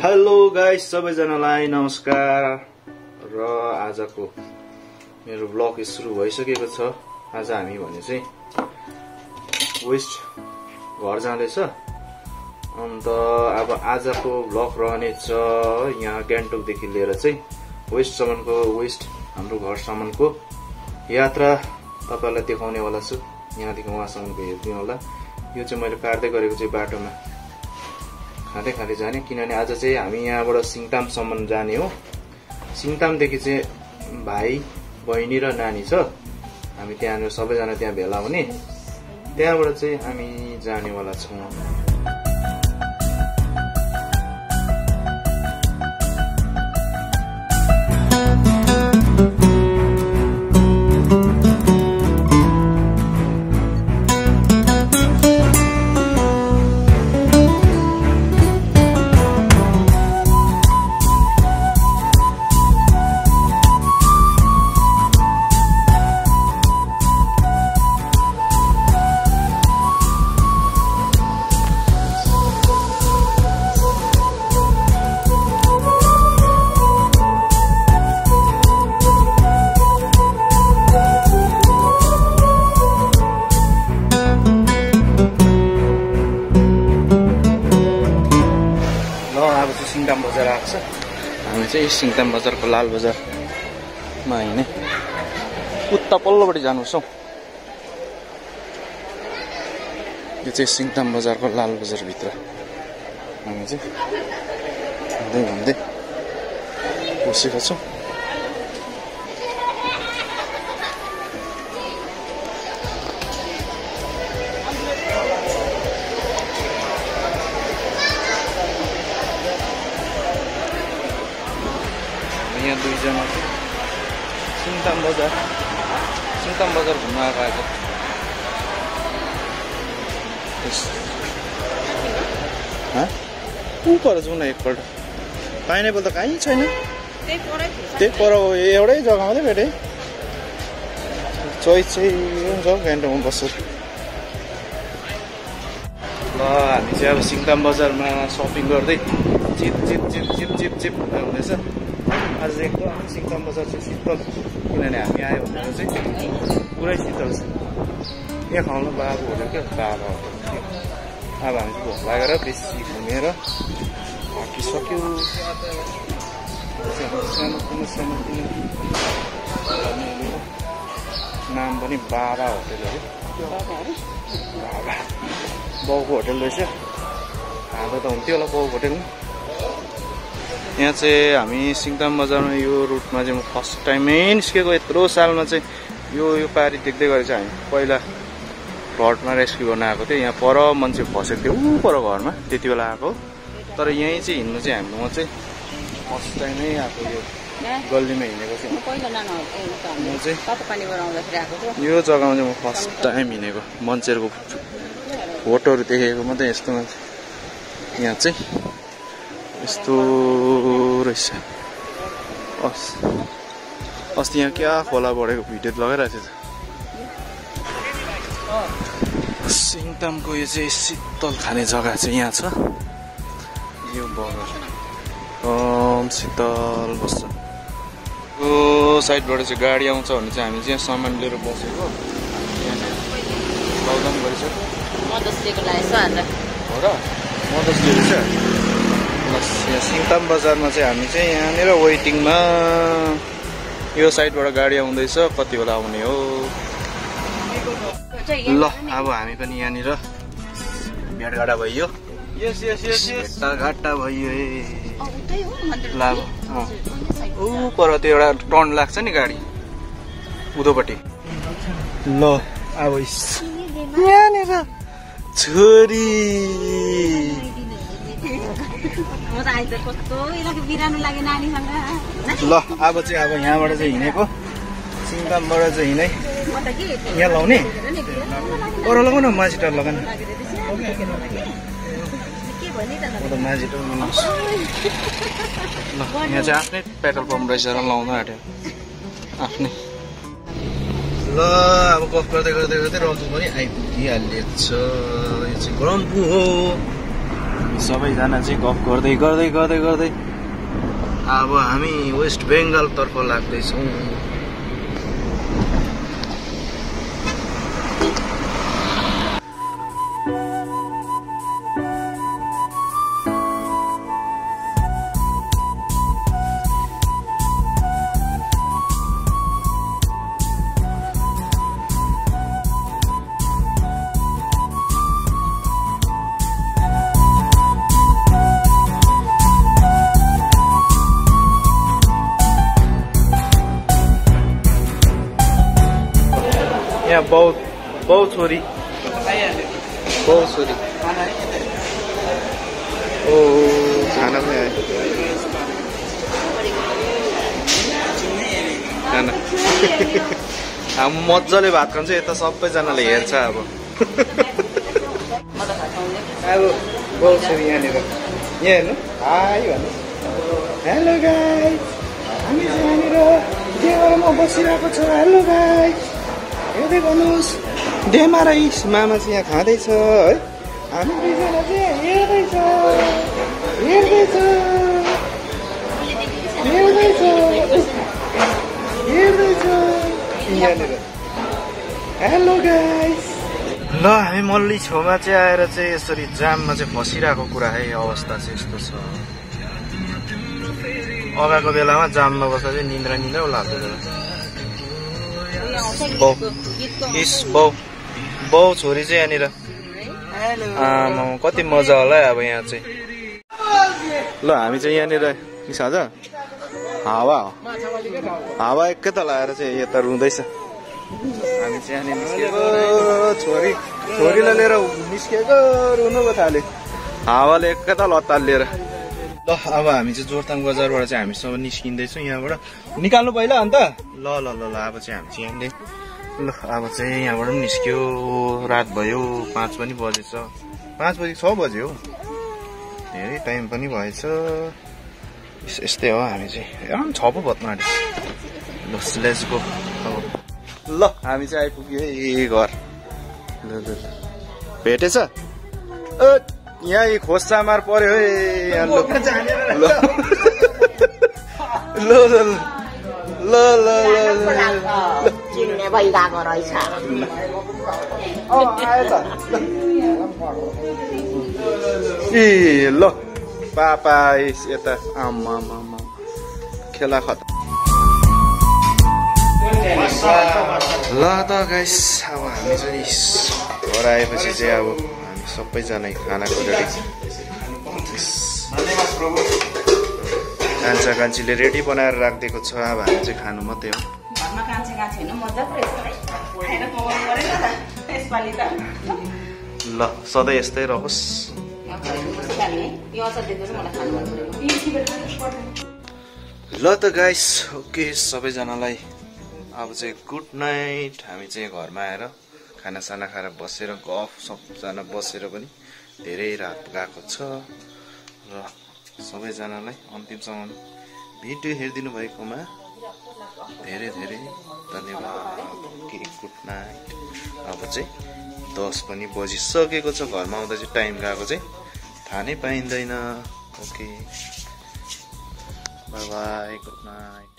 Hello guys, सबैजनालाई नमस्कार। र आजको मेरो ब्लग सुरु भइसकेको छ। आज हामी भने चाहिँ वेस्ट घर जाँदैछ। अन्त अब आजको ब्लग रहनेछ यहाँ गान्तोकदेखि लिएर चाहिँ वेस्ट हाम्रो घरसम्मको यात्रा तपाईलाई देखाउने वाला छु। यहाँदेखि वहाँसम्मको हेर्दिनु होला। यो चाहिँ मैले काट्दै गरेको चाहिँ बाटोमा खाँदै खाँदै जाने, किनभने आज चाहिँ हामी यहाँबाट सिङतामसम्म जाने हो। सिङतामदेखि चाहिँ भाइ बहिनी र नानी छ। हामी त्यहाँनिर सबैजना त्यहाँ भेला हुने, त्यहाँबाट चाहिँ हामी जानेवाला छौँ। सिङताम बजार आएको छ। हामी चाहिँ सिङताम बजारको लाल बजारमा हिँड्ने, उता पल्लोपट्टि जानुपर्छ। यो चाहिँ सिङताम बजारको लाल बजारभित्र हामी चाहिँ हिँड्दै घुम्दै बसेका छौँ। यहाँ दुईजना सिङताम बजार घुम्न आएको। पर जाउँ न एकपल्ट। पाइनएप्पल त कहीँ छैन, त्यही पर एउटै जग्गामा त भेटेँ। चोइस चाहिँ हुन्छ गान्तोकमा बस्छ। ल हामी चाहिँ अब सिङताम बजारमा सपिङ गर्दै चिप हुँदैछ। आज एकदम सिङताम बजार चाहिँ शीतल, किनभने हामी आयो भनेर चाहिँ पुरै शीतल छ। यहाँ खाउनु बाबु होटेल क्या, बाबा होटेल थियो। अब हामी चाहिँ भोक लागेर बेसी घुमेर थाकिसक्यो। सानो नाम पनि बाबा होटेल हो। बाबा बाउको होटेल रहेछ। खाँदा त हुन्थ्यो होला बाउको होटेलमा। यहाँ चाहिँ हामी सिङताम बजारमा यो रुटमा चाहिँ म फर्स्ट टाइमै निस्केको। यत्रो सालमा चाहिँ यो पारी देख्दै गरेको चाहिँ हामी पहिला फ्लडमा रेस्क्यु गर्न आएको थियो। यहाँ पर मान्छे फसेको थियो, ऊ पर घरमा, त्यति बेला आएको। तर यहीँ चाहिँ हिँड्नु चाहिँ म चाहिँ फर्स्ट टाइमै आएको। यो गल्लीमा हिँडेको चाहिँ म चाहिँ यो जग्गामा चाहिँ म फर्स्ट टाइम हिँडेको। मान्छेहरूको फोटोहरू देखेको मात्रै यस्तो मान्छे। यहाँ चाहिँ यस्तो रहेछ। अस्ति यहाँ क्या खोला बढेको भिडियो लगाइरहेको थियो। सिङतामको यो चाहिँ शीतल खाने जग्गा चाहिँ यहाँ छ। यो बगर शीतल बस्छ। यो साइडबाट चाहिँ गाडी आउँछ भने चाहिँ हामी चाहिँ सामान लिएर बसेको। लकडाउन गरिसक्यो। हो र मदस लिएको छ। यहाँ सिङताम बजारमा चाहिँ हामी चाहिँ यहाँनिर वेटिङमा। यो साइडबाट गाडी आउँदैछ, कति बेला आउने हो। ल अब हामी पनि यहाँनिर भेटघाटा भइयो। भेटघाटा भइयो। ल ऊ पर त्यो एउटा टर्न लाग्छ नि गाडी उधोपट्टि। ल अब यहाँनिर छोरी ल अब चाहिँ यहाँबाट चाहिँ हिँडेको। सिङतामबाट चाहिँ हिँडे यहाँ लाउने पर लगाउ न, माझीटार लगाउनु। माझीटार ल यहाँ चाहिँ आफ्नै पेट्रोल पम्प रहेछ र लाउनु आँट्यो आफ्नै। ल अब गफ गर्दै गर्दै गर्दै रम्फू पनि आइपुगिहालेछ। यो चाहिँ रम्फू हो। सबैजना चाहिँ गफ गर्दै गर्दै गर्दै गर्दै अब हामी वेस्ट बेङ्गल तर्फ लाग्दैछौँ। यहाँ बहु छोरी ओ खाना पनि आयो खाना अब मजाले भात खान्छ यता सबैजनाले हेर्छ अब बहु छोरी यहाँनिर यहाँ हेर्नु हाई भन्नु हेलो गाइस हामी चाहिँ यहाँनिर देवरमा बसिरहेको छ। हेलो गाइस हेर्दै गर्नुहोस् डेमा राइस मामा चाहिँ यहाँ खाँदैछ है हामी दुईजना चाहिँ हेर्दैछ यहाँनिर हेलो गाइस। ल हामी मल्ली छेउमा चाहिँ आएर चाहिँ यसरी जाममा चाहिँ फसिरहेको कुरा है अवस्था चाहिँ यस्तो छ। अगाएको बेलामा जाममा बस्दा चाहिँ निन्द्रा लाग्दैन। बहु छोरी चाहिँ यहाँनिर आमा कति मजा होला अब यहाँ चाहिँ। ल हामी चाहिँ यहाँनिर साझ हावा एकैताल आएर चाहिँ यता रुँदैछ। हामी चाहिँ यहाँनिर निस्केको छोरीलाई लिएर निस्केको रुनु पो थाल्यो हावाले एकैताल अत्तालिएर। ल अब हामी चाहिँ जोरथाङ बजारबाट चाहिँ हामी सब निस्किँदैछौँ यहाँबाट निकाल्नु पहिला अन्त ल ल ल ल अब चाहिँ हामी चाहिँ यहाँले ल अब चाहिँ यहाँबाट पनि निस्क्यो रात भयो 5 पनि बजेछ 5 बजी 6 बज्यो धेरै टाइम पनि भएछ यस्तै हो हामी चाहिँ 6 पो बज्न आँट्यो। ल लेट्स गो अब ल हामी चाहिँ आइपुग्यो है घर। ल ल भेटेछ यहाँ खोसामार पर्यो है यहाँ ल चिन्ने भइरहेको रहेछ ए ल पापा यता आमा खेला खत। ल त गाइस अब हामी चाहिँ घर आएपछि चाहिँ अब हामी सबैजना खानाको रेडी कान्छीले रेडी बनाएर राखिदिएको छ। अब हामी चाहिँ खानु मात्रै हो। ल सधैँ यस्तै रहोस्। ल त गाइस ओके सबैजनालाई अब चाहिँ गुड नाइट। हामी चाहिँ घरमा आएर खानासाना खाएर बसेर गफ सबजना बसेर पनि धेरै रात गएको छ र सबैजनालाई अन्तिमसम्म भिडियो हेरिदिनु भएकोमा धेरै धेरै धन्यवाद। Okay good night. अब चाहिँ 10 पनि बजिसकेको छ। घरमा आउँदा चाहिँ टाइम गएको चाहिँ थाहा नै पाइँदैन। Okay by by good night.